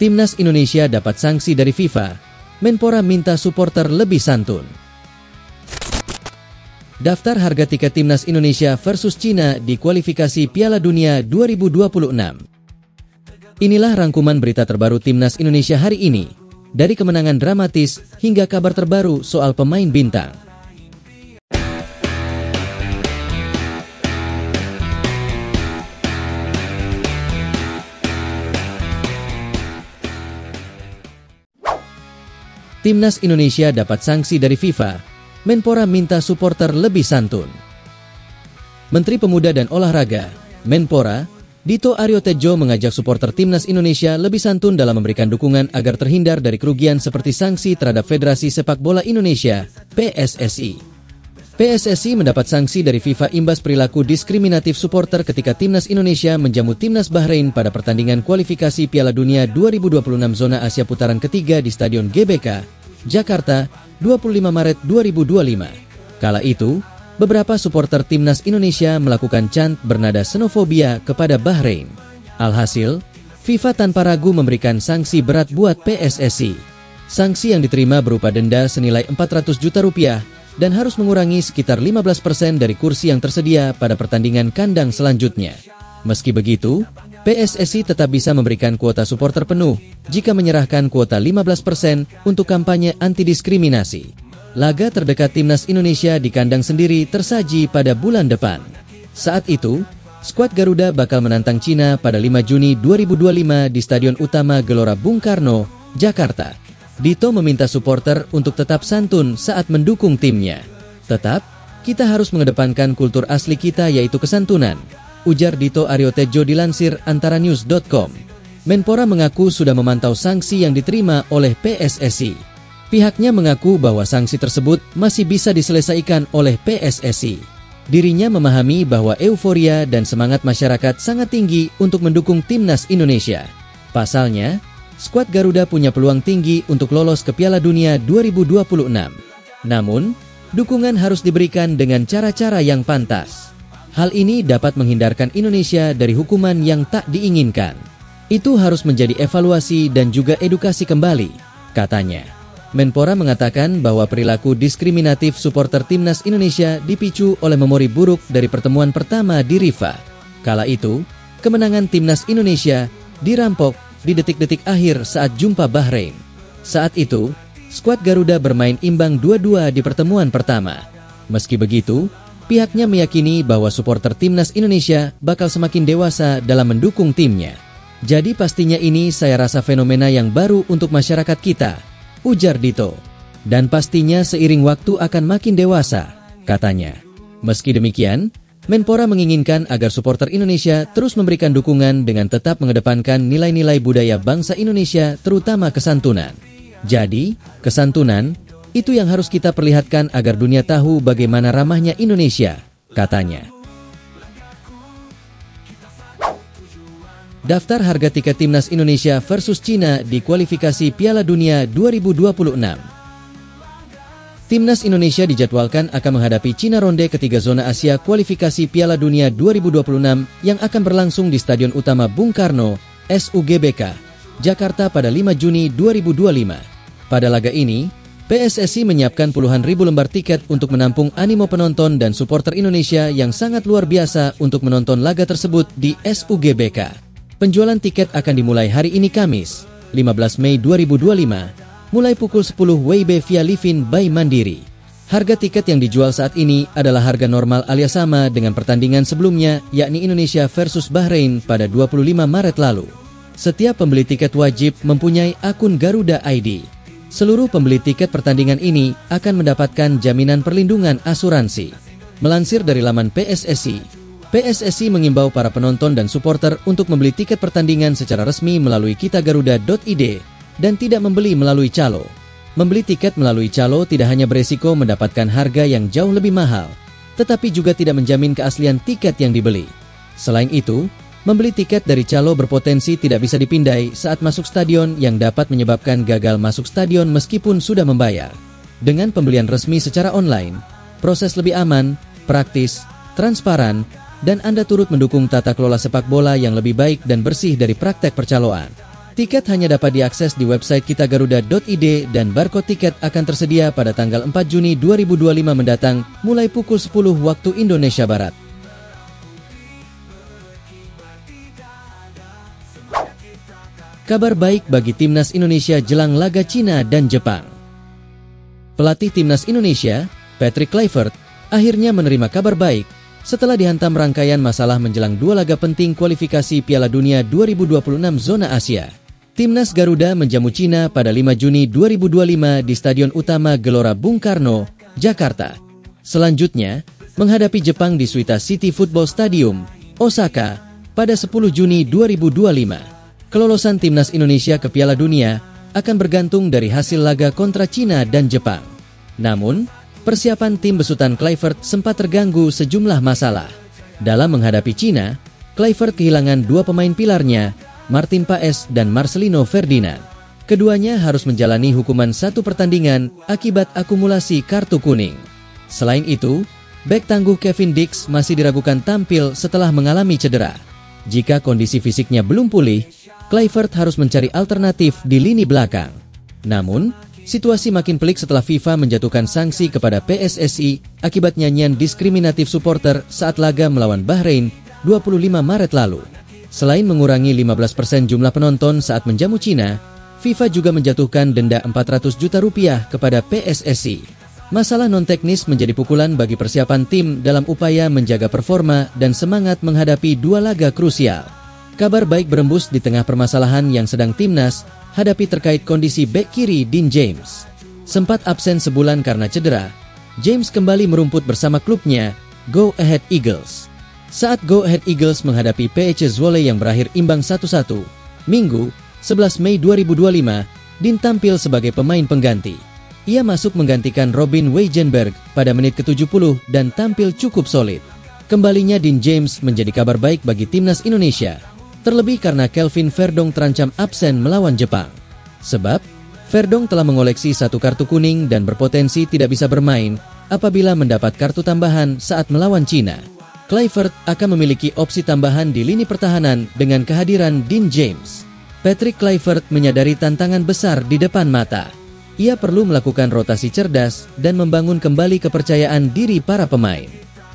Timnas Indonesia dapat sanksi dari FIFA. Menpora minta supporter lebih santun. Daftar harga tiket Timnas Indonesia versus Cina di kualifikasi Piala Dunia 2026. Inilah rangkuman berita terbaru Timnas Indonesia hari ini. Dari kemenangan dramatis hingga kabar terbaru soal pemain bintang. Timnas Indonesia dapat sanksi dari FIFA. Menpora minta supporter lebih santun. Menteri Pemuda dan Olahraga, Menpora, Dito Aryo Tejo mengajak supporter Timnas Indonesia lebih santun dalam memberikan dukungan agar terhindar dari kerugian seperti sanksi terhadap Federasi Sepak Bola Indonesia, PSSI. PSSI mendapat sanksi dari FIFA imbas perilaku diskriminatif supporter ketika Timnas Indonesia menjamu Timnas Bahrain pada pertandingan kualifikasi Piala Dunia 2026 zona Asia putaran ketiga di Stadion GBK, Jakarta, 25 Maret 2025. Kala itu, beberapa supporter Timnas Indonesia melakukan chant bernada xenofobia kepada Bahrain. Alhasil, FIFA tanpa ragu memberikan sanksi berat buat PSSI. Sanksi yang diterima berupa denda senilai 400 juta rupiah dan harus mengurangi sekitar 15% dari kursi yang tersedia pada pertandingan kandang selanjutnya. Meski begitu, PSSI tetap bisa memberikan kuota supporter penuh jika menyerahkan kuota 15% untuk kampanye anti-diskriminasi. Laga terdekat Timnas Indonesia di kandang sendiri tersaji pada bulan depan. Saat itu, skuad Garuda bakal menantang Cina pada 5 Juni 2025 di Stadion Utama Gelora Bung Karno, Jakarta. Dito meminta supporter untuk tetap santun saat mendukung timnya. Tetap, kita harus mengedepankan kultur asli kita yaitu kesantunan, ujar Dito Aryo Tejo dilansir antaranews.com. Menpora mengaku sudah memantau sanksi yang diterima oleh PSSI. Pihaknya mengaku bahwa sanksi tersebut masih bisa diselesaikan oleh PSSI. Dirinya memahami bahwa euforia dan semangat masyarakat sangat tinggi untuk mendukung Timnas Indonesia. Pasalnya, skuad Garuda punya peluang tinggi untuk lolos ke Piala Dunia 2026. Namun, dukungan harus diberikan dengan cara-cara yang pantas. Hal ini dapat menghindarkan Indonesia dari hukuman yang tak diinginkan. Itu harus menjadi evaluasi dan juga edukasi kembali, katanya. Menpora mengatakan bahwa perilaku diskriminatif supporter Timnas Indonesia dipicu oleh memori buruk dari pertemuan pertama di Rifa. Kala itu, kemenangan Timnas Indonesia dirampok di detik-detik akhir saat jumpa Bahrain. Saat itu, skuad Garuda bermain imbang 2-2 di pertemuan pertama. Meski begitu, pihaknya meyakini bahwa supporter Timnas Indonesia bakal semakin dewasa dalam mendukung timnya. Jadi pastinya ini saya rasa fenomena yang baru untuk masyarakat kita, ujar Dito. Dan pastinya seiring waktu akan makin dewasa, katanya. Meski demikian, Menpora menginginkan agar supporter Indonesia terus memberikan dukungan dengan tetap mengedepankan nilai-nilai budaya bangsa Indonesia terutama kesantunan. Jadi, kesantunan, itu yang harus kita perlihatkan agar dunia tahu bagaimana ramahnya Indonesia, katanya. Daftar harga tiket Timnas Indonesia versus Cina di kualifikasi Piala Dunia 2026. Timnas Indonesia dijadwalkan akan menghadapi Cina ronde ketiga zona Asia kualifikasi Piala Dunia 2026 yang akan berlangsung di Stadion Utama Bung Karno, SUGBK, Jakarta pada 5 Juni 2025. Pada laga ini, PSSI menyiapkan puluhan ribu lembar tiket untuk menampung animo penonton dan supporter Indonesia yang sangat luar biasa untuk menonton laga tersebut di SUGBK. Penjualan tiket akan dimulai hari ini Kamis, 15 Mei 2025, mulai pukul 10 WIB via Livin by Mandiri. Harga tiket yang dijual saat ini adalah harga normal alias sama dengan pertandingan sebelumnya, yakni Indonesia versus Bahrain pada 25 Maret lalu. Setiap pembeli tiket wajib mempunyai akun Garuda ID. Seluruh pembeli tiket pertandingan ini akan mendapatkan jaminan perlindungan asuransi. Melansir dari laman PSSI mengimbau para penonton dan supporter untuk membeli tiket pertandingan secara resmi melalui kitagaruda.id dan tidak membeli melalui calo. Membeli tiket melalui calo tidak hanya beresiko mendapatkan harga yang jauh lebih mahal, tetapi juga tidak menjamin keaslian tiket yang dibeli. Selain itu, membeli tiket dari calo berpotensi tidak bisa dipindai saat masuk stadion yang dapat menyebabkan gagal masuk stadion meskipun sudah membayar. Dengan pembelian resmi secara online, proses lebih aman, praktis, transparan, dan Anda turut mendukung tata kelola sepak bola yang lebih baik dan bersih dari praktek percaloan. Tiket hanya dapat diakses di website kitagaruda.id dan barcode tiket akan tersedia pada tanggal 4 Juni 2025 mendatang mulai pukul 10 waktu Indonesia Barat. Kabar baik bagi Timnas Indonesia jelang laga Cina dan Jepang. Pelatih Timnas Indonesia, Patrick Kluivert, akhirnya menerima kabar baik setelah dihantam rangkaian masalah menjelang 2 laga penting kualifikasi Piala Dunia 2026 zona Asia. Timnas Garuda menjamu Cina pada 5 Juni 2025 di Stadion Utama Gelora Bung Karno, Jakarta. Selanjutnya, menghadapi Jepang di Suita City Football Stadium, Osaka, pada 10 Juni 2025. Kelolosan Timnas Indonesia ke Piala Dunia akan bergantung dari hasil laga kontra Cina dan Jepang. Namun, persiapan tim besutan Kluivert sempat terganggu sejumlah masalah. Dalam menghadapi Cina, Kluivert kehilangan 2 pemain pilarnya, Martin Paes dan Marcelino Ferdinand. Keduanya harus menjalani hukuman 1 pertandingan akibat akumulasi kartu kuning. Selain itu, bek tangguh Kevin Dix masih diragukan tampil setelah mengalami cedera. Jika kondisi fisiknya belum pulih, Kluivert harus mencari alternatif di lini belakang. Namun, situasi makin pelik setelah FIFA menjatuhkan sanksi kepada PSSI akibat nyanyian diskriminatif supporter saat laga melawan Bahrain 25 Maret lalu. Selain mengurangi 15% jumlah penonton saat menjamu Cina, FIFA juga menjatuhkan denda 400 juta rupiah kepada PSSI. Masalah non-teknis menjadi pukulan bagi persiapan tim dalam upaya menjaga performa dan semangat menghadapi 2 laga krusial. Kabar baik berembus di tengah permasalahan yang sedang Timnas hadapi terkait kondisi bek kiri Dean James. Sempat absen sebulan karena cedera, James kembali merumput bersama klubnya, Go Ahead Eagles. Saat Go Ahead Eagles menghadapi PEC Zwolle yang berakhir imbang 1-1, Minggu, 11 Mei 2025, Dean tampil sebagai pemain pengganti. Ia masuk menggantikan Robin Weijenberg pada menit ke-70 dan tampil cukup solid. Kembalinya Dean James menjadi kabar baik bagi Timnas Indonesia, terlebih karena Kelvin Verdong terancam absen melawan Jepang. Sebab, Verdong telah mengoleksi 1 kartu kuning dan berpotensi tidak bisa bermain apabila mendapat kartu tambahan saat melawan Cina. Kluivert akan memiliki opsi tambahan di lini pertahanan dengan kehadiran Dean James. Patrick Kluivert menyadari tantangan besar di depan mata. Ia perlu melakukan rotasi cerdas dan membangun kembali kepercayaan diri para pemain.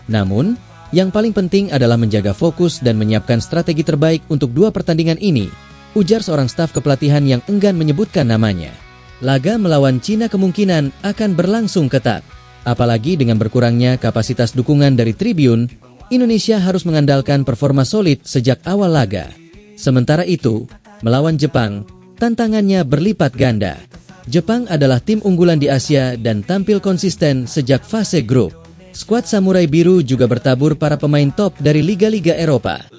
Namun, yang paling penting adalah menjaga fokus dan menyiapkan strategi terbaik untuk 2 pertandingan ini, ujar seorang staf kepelatihan yang enggan menyebutkan namanya. Laga melawan Cina kemungkinan akan berlangsung ketat. Apalagi dengan berkurangnya kapasitas dukungan dari tribun, Indonesia harus mengandalkan performa solid sejak awal laga. Sementara itu, melawan Jepang, tantangannya berlipat ganda. Jepang adalah tim unggulan di Asia dan tampil konsisten sejak fase grup. Skuad Samurai Biru juga bertabur para pemain top dari liga-liga Eropa.